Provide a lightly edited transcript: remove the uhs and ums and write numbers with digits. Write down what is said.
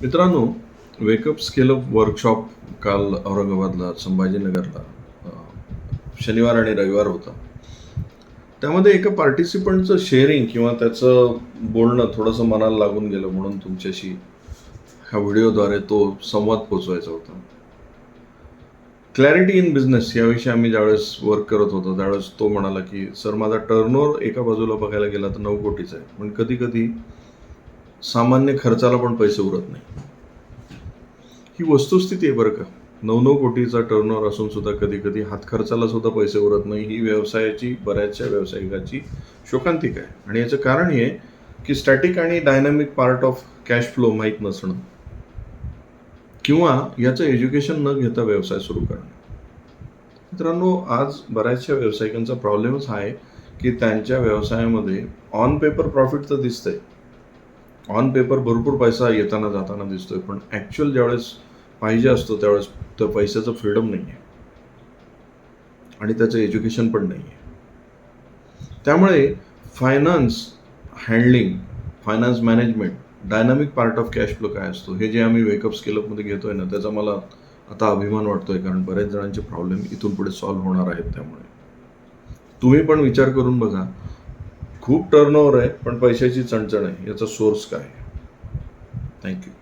मित्रांनो, wake up scale up workshop काल औरंगाबादला, संभाजीनगरला शनिवार आणि रविवार होता. त्यामध्ये एका पार्टिसिपंटचं शेअरिंग किंवा त्याचं बोलणं थोडंसं मनाला लागून गेलं, म्हणून तुमच्याशी ह्या व्हिडिओद्वारे तो संवाद पोचवायचा होता. क्लॅरिटी इन बिझनेस याविषयी आम्ही ज्यावेळेस वर्क करत होतो त्यावेळेस तो म्हणाला की सर, माझा टर्नओव्हर एका बाजूला बघायला गेला तर 9 कोटीचा आहे, पण कधी कधी सामान्य खर्चाला पण पैसे उरत नाही. ही वस्तुस्थिती आहे बरं का. 9 कोटीचा टर्नओव्हर असून सुद्धा कधी कधी हातखर्चाला सुद्धा पैसे उरत नाही. ही व्यवसायाची, बऱ्याचशा व्यावसायिकाची शोकांतिका आहे. आणि याचं कारण हे की स्टॅटिक आणि dynamic part of cash flow माहीत नसणं किंवा याचं एज्युकेशन न घेता व्यवसाय सुरू करणं. मित्रांनो, आज बऱ्याचशा व्यावसायिकांचा प्रॉब्लेमच हा आहे की त्यांच्या व्यवसायामध्ये ऑन पेपर प्रॉफिट तर दिसतंय, ऑन पेपर भरपूर पैसा येताना जाताना दिसतोय, पण ॲक्च्युअल ज्यावेळेस पाहिजे असतो त्यावेळेस त्या पैशाचं फ्रीडम नाही आहे आणि त्याचं एज्युकेशन पण नाही आहे. त्यामुळे finance handling, finance management, dynamic part of cash flow काय असतो हे जे आम्ही वेकअप स्केलअपमध्ये घेतोय ना, त्याचा मला आता अभिमान वाटतोय, कारण बऱ्याच जणांचे प्रॉब्लेम इथून पुढे सॉल्व्ह होणार आहेत. त्यामुळे तुम्ही पण विचार करून बघा. खूप टर्नओव्हर आहे पण पैशाची चणचण आहे, याचा सोर्स काय आहे? थँक्यू.